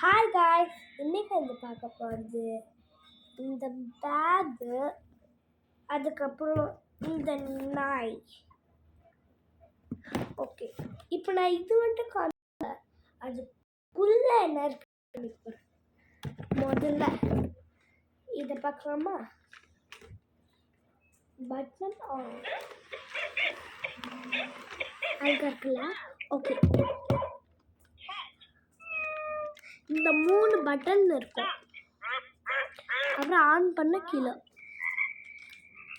Hi guys, இன்னைக்கு வந்து பார்க்க போகிறது இந்த பேகு, அதுக்கப்புறம் இந்த நாய். ஓகே, இப்போ நான் இது வந்துட்டு காணல, அதுக்குள்ள என்ன இருக்கு. முதல்ல இதை பார்க்கலாமா? பட்டன் ஆன் அங்கே இருக்குல்ல. ஓகே, இந்த 3 பட்டன் இருக்கும். அப்புறம் ஆன் பண்ண கீழே.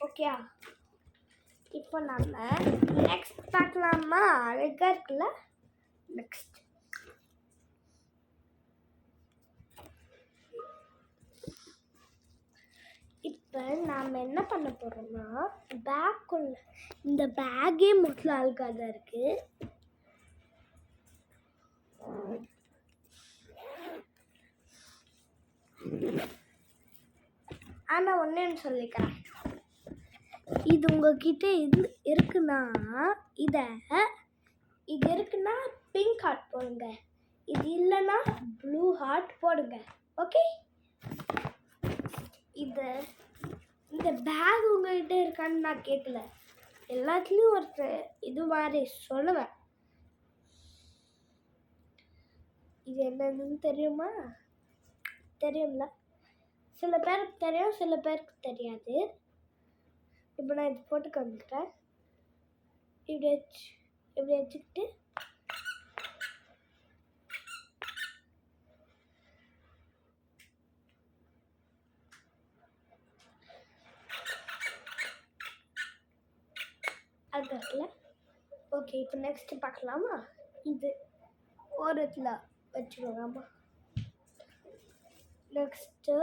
ஓகே, இப்போ நம்ம நெக்ஸ்ட் பார்க்கலாமா? அழகா இருக்குல்ல. நெக்ஸ்ட் இப்போ நாம் என்ன பண்ண போகிறோம்னா, பேக்குள்ள இந்த பேக்கே முதல்ல அழகாக தான் இருக்குது. ஆனால் ஒன்று சொல்லிக்கிறேன், இது உங்ககிட்ட இது இருக்குன்னா இது இருக்குன்னா பிங்க் ஹார்ட் போடுங்க, இது இல்லைன்னா ப்ளூ ஹார்ட் போடுங்க. ஓகே, இந்த பேக் உங்ககிட்ட இருக்கான்னு நான் கேட்கல, எல்லாத்துலேயும் ஒருத்தர் இது மாதிரி சொல்லுவேன். இது என்னதுன்னு தெரியுமா? தெரியும்ல, சில பேருக்கு தெரியும், சில பேருக்கு தெரியாது. இப்போ நான் இது போட்டு காமிக்கிறேன். இப்படி வச்சுக்கிட்டு அது இருக்குல்ல. ஓகே, இப்போ நெக்ஸ்ட் பார்க்கலாமா? இது ஓரத்தில் வச்சுக்கலாமா? நெக்ஸ்ட்டு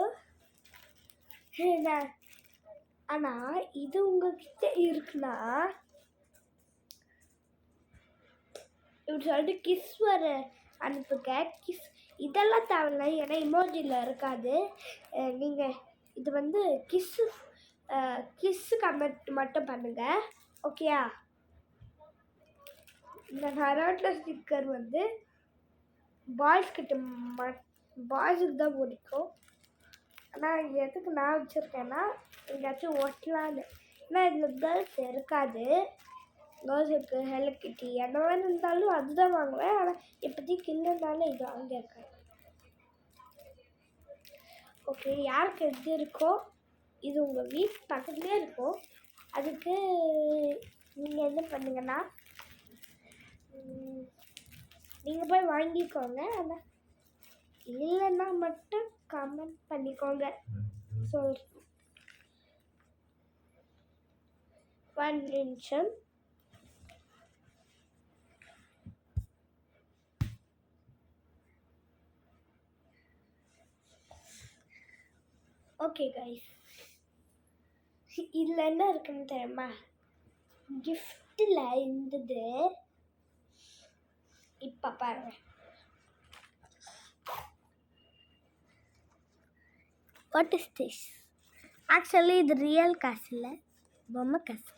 ஆனால் இது உங்ககிட்ட இருக்குன்னா இப்படி சொல்லிட்டு கிஸ் வர அனுப்புங்க. கிஸ் இதெல்லாம் தேவையில்லை, ஏன்னா இமோஜியில் இருக்காது. நீங்கள் இது வந்து கிஸ்ஸு கமெண்ட் மட்டும் பண்ணுங்கள். ஓகேயா? இந்த ஹரோட்டில் ஸ்டிக்கர் வந்து பாய்ஸ்க்கு தான் பிடிக்கும். ஆனால் எதுக்கு நான் வச்சுருக்கேன்னா, எங்கேயாச்சும் ஒட்டலான்னு. ஏன்னா இதில் கேர்ள்ஸ் இருக்காது. கேர்ள்ஸ் இருக்குது, ஹெலோ கிட்டி அந்த மாதிரி இருந்தாலும் அதுதான் வாங்குவேன். ஆனால் இப்போதைக்கு இல்லைனாலும் இது வாங்கியிருக்கேன். ஓகே, யாருக்கு எது இருக்கோ, இது உங்கள் வீட்டு பக்கத்துலேயே இருக்கும். அதுக்கு நீங்கள் என்ன பண்ணுங்கன்னா, நீங்கள் போய் வாங்கிக்கோங்க. ஆனால் இல்லைன்னா மட்டும் கமெண்ட் பண்ணிக்கோங்க. ஒன் நிமிஷம். ஓகே கைஸ், இதில் என்ன இருக்குன்னு தெரியுமா? கிஃப்டில் இருந்தது. இப்போ பாருங்க, வாட் இஸ் திஸ்? ஆக்சுவலி இது ரியல் காசு இல்லை, பொம்மை காசு.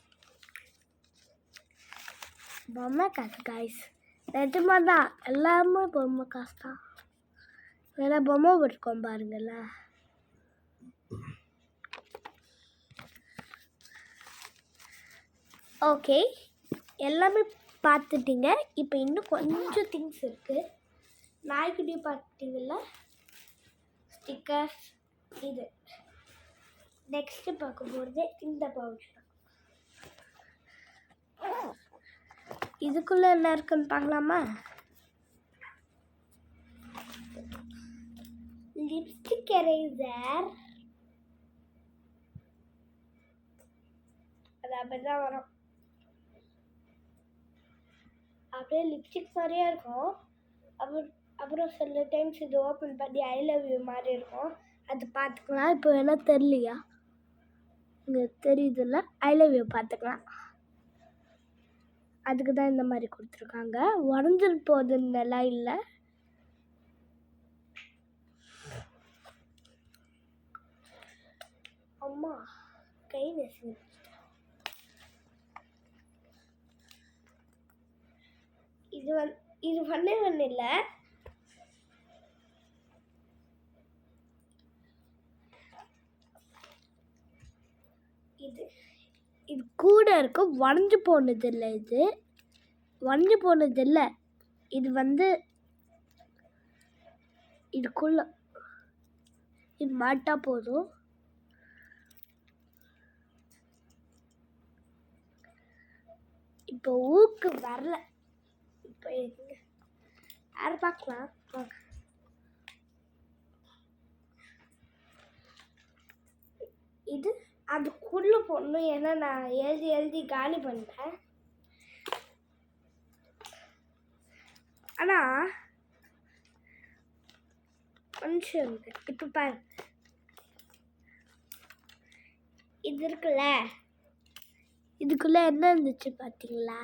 பொம்மை காசு கைஸ், நிஜமா தான், எல்லாமே பொம்மை காசு தான். வேணா பொம்மை போட்டுக்கோம் பாருங்கள. ஓகே, எல்லாமே பார்த்துட்டீங்க. இப்போ இன்னும் கொஞ்சம் திங்ஸ் இருக்குது. நாய்க்குட்டி பார்த்துட்டிங்கல்ல, ஸ்டிக்கர்ஸ். இது நெக்ஸ்ட்டு பார்க்க போகிறது இந்த பவுச். இதுக்குள்ளே என்ன இருக்குன்னு பார்க்கலாமா? Lipstick eraser. அது அப்படிதான் வரும். அப்படியே லிப்ஸ்டிக் மாதிரியே இருக்கும். அப்புறம் சில டைம்ஸ் இது ஓப்பன் பண்ணி ஐ லவ் யூ மாதிரி இருக்கும். அது பார்த்துக்கலாம். இப்போ என்ன தெரியலையா? இங்கே தெரியுதுல்ல, ஐ லவ் யூ பார்த்துக்கலாம். அதுக்கு தான் இந்த மாதிரி கொடுத்துருக்காங்க. உடஞ்சிட்டு போகுதுன்னெல்லாம் இல்லை. அம்மா கை நெசு. இது ஒன்றே ஒன்று இல்லை, இது இது கூட இருக்கும். வளைஞ்சு போனது இல்லை, இது வளைஞ்சு போனது இல்லை. இது வந்து இதுக்குள்ள இது மாட்டா போதும். இப்போ ஊக்கு வரல. இப்போ யார் பார்க்கலாம். இது அதுக்குள்ள போடணும். ஏன்னா நான் எழுதி காலி பண்ணிட்டேன். ஆனால் கொஞ்சம் இப்போ பாரு, இது இருக்குல்ல, இதுக்குள்ள என்ன இருந்துச்சு பார்த்தீங்களா?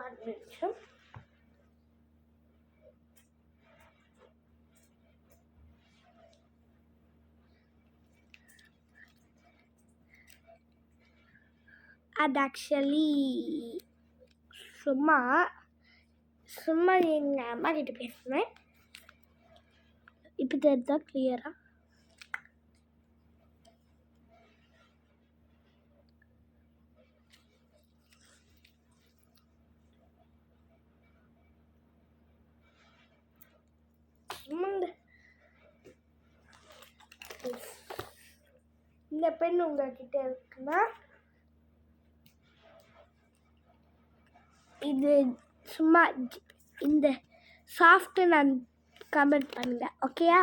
ஒரு நிமிஷம். அது ஆக்சுவலி சும்மா எங்கள் அம்மா கிட்ட பேசுனேன். இப்போ தெரிஞ்சா கிளியரா? இந்த பெண் உங்ககிட்ட இருக்குன்னா இது சும்மா இந்த சாஃப்ட் நான் கமெண்ட் பண்ணுங்க, ஓகேயா?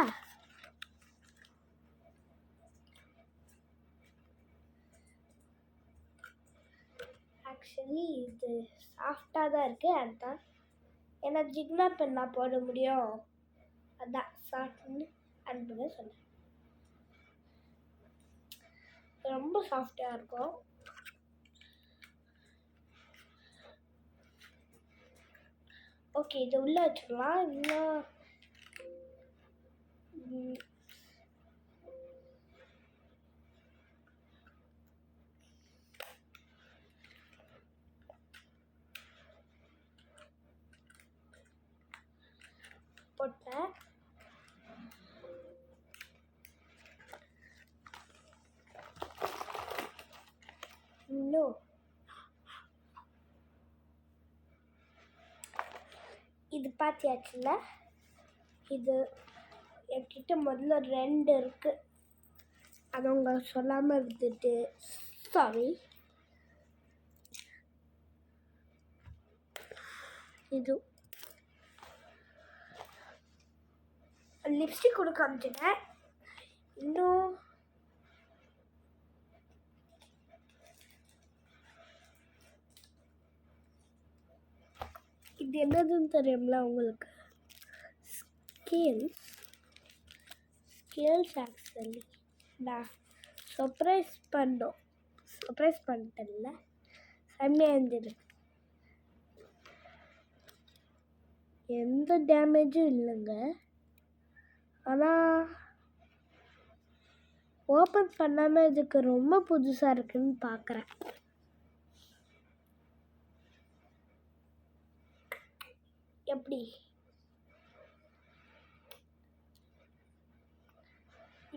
ஆக்சுவலி இது சாஃப்டாக தான் இருக்குது. அதுதான் ஏன்னா ஜிக்னா பெண்ணா போட முடியும். அதான் சாஃப்ட்னு அனுப்புங்க சொன்னேன். ரொம்ப சாஃப்டாக இருக்கும். ஓகே, இது உள்ளே வச்சுக்கலாம். இன்னும் போட்டேன். இன்னும் இது பார்த்தியாச்சுல்ல, இது என்கிட்ட முதல்ல 2 இருக்குது. அது அவங்க சொல்லாமல் இருந்துட்டு சாரி. இது லிப்ஸ்டிக் கூட காமிச்சிட்டேன். இன்னும் இது என்னதுன்னு தெரியும்ல உங்களுக்கு? ஸ்கேல்ஸ் ஆக்சுவலி நான் சர்ப்ரைஸ் பண்ணிட்டேன்ல, செம்மையாக இருந்தது. எந்த டேமேஜும் இல்லைங்க. ஆனால் ஓப்பன் பண்ணாமல் இதுக்கு ரொம்ப புதுசாக இருக்குன்னு பார்க்குறேன். எப்படி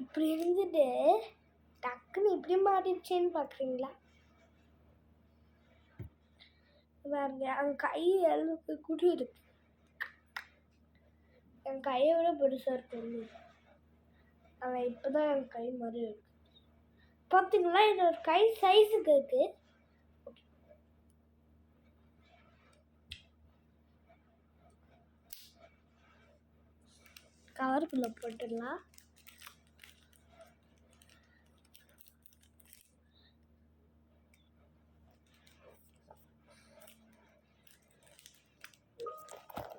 இப்படி இருந்துட்டு டக்குன்னு இப்படி மாட்டிடுச்சேன்னு பார்க்குறீங்களா? பாருங்க, என் கை அளவுக்கு கூட இருக்கு. என் கையை விட பெருசாக இருக்கு. ஆனால் இப்போ தான் என் கை மாதிரி இருக்கு. பார்த்தீங்களா? என்னோட கை சைஸுக்கு இருக்கு. கவருக்குள்ளே போட்டுடலாம்.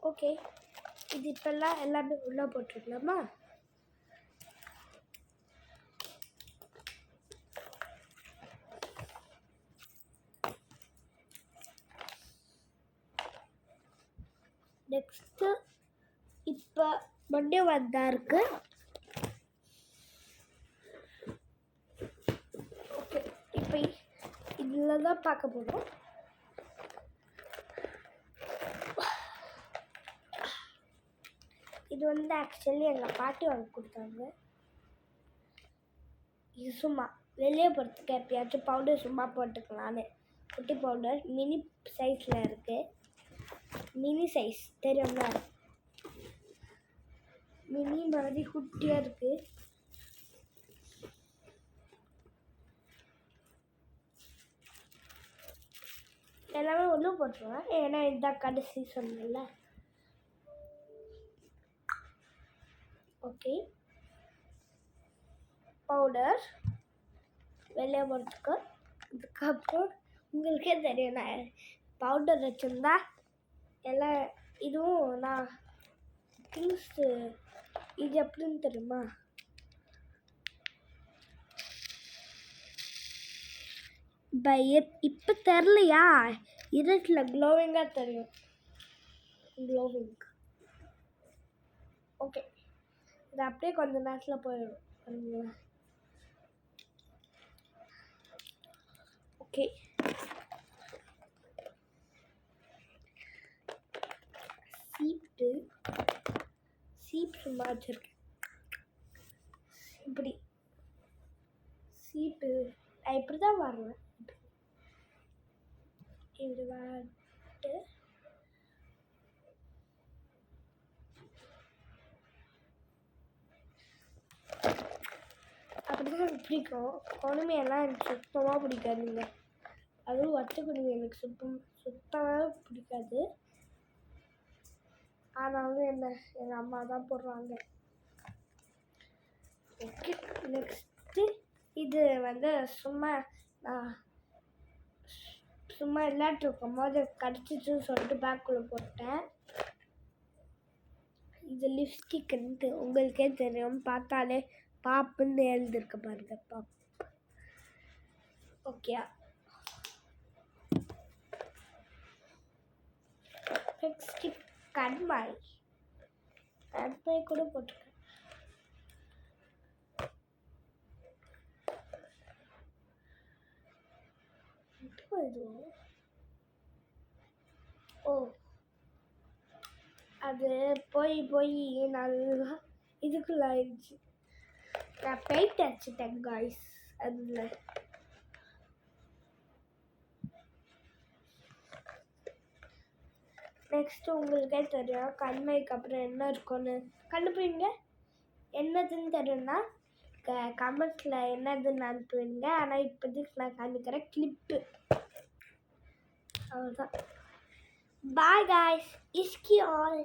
ஓகே, இது இப்போல்லாம் எல்லாமே உள்ளே போட்டுருக்கலாமா? நெக்ஸ்ட்டு இப்போ மண்டே வந்தா இருக்கு. ஓகே, இப்போ இதில் தான் பார்க்க போகிறோம். வந்து ஆக்சுவலி எங்கள் பாட்டி வாங்கி கொடுத்தாங்க. இது சும்மா வெளியே போகிறதுக்கு எப்பயாச்சும் பவுடர் சும்மா போட்டுக்கலான்னு. குட்டி பவுடர் மினி சைஸில் இருக்குது. மினி சைஸ் தெரியும்னா மினி மாதிரி குட்டியாக இருக்குது. எல்லாமே உள்ளே போட்டுருவேன், ஏன்னா இதுதான் கடைசி சொன்னல. ஓகே, பவுடர் வெளியே போகிறதுக்கு. இதுக்கப்புறம் உங்களுக்கே தெரியும், நான் பவுடர் வச்சுருந்தா எல்லாம் இதுவும் நான் திங்ஸு இது எப்படின்னு தெரியுமா? இப்போ தெரிலையா? இருட்டில் க்ளோவிங்காக தெரியும். க்ளோவிங். ஓகே, இது அப்படியே கொஞ்ச நேரத்தில் போயிடும். ஓகே, சீப் சும்மா வச்சுருக்கேன். இப்படி சீப்பு நான் இப்படி தான் வருவேன். இப்படி வந்துட்டு அப்படிதான் எனக்கு பிடிக்கும். குடுமையெல்லாம் எனக்கு சுத்தமாக பிடிக்காதுங்க. அதுவும் வச்ச குடுமி எனக்கு சுத்தமாக பிடிக்காது. ஆனாலும் எங்கள் அம்மா தான் போடுறாங்க. ஓகே, நெக்ஸ்ட்டு இது வந்து சும்மா விளையாட்டுருக்கும் போது கடிச்சிச்சுன்னு சொல்லிட்டு பேக்குள்ளே போட்டேன். இது லிப்ஸ்டிக்ன்ட்டு உங்களுக்கே தெரியும், பார்த்தாலே பாப்புன்னு எழுதிருக்கு பாருங்க, பாப். ஓகே, நெக்ஸ்ட் கண்மாய் கூட போட்டிருக்கேன். ஓ, அது போய் நல்லா இதுக்குள்ள ஆயிடுச்சு. நான் பெயிண்ட் அடிச்சிட்டேன் காய்ஸ். அதில் நெக்ஸ்ட்டு உங்களுக்கே தெரியும் கண்மைக்கு அப்புறம் என்ன இருக்கும்னு கண்டுபிடிங்க. என்னதுன்னு தெரியும்னா கமெண்ட்ஸில் என்னதுன்னு அனுப்புவீங்க. ஆனால் இப்போதைக்கு நான் காமிக்கிறேன் கிளிப்பு. அவ்வளோதான். பாய் காய்ஸ், இஸ்கி ஆல்.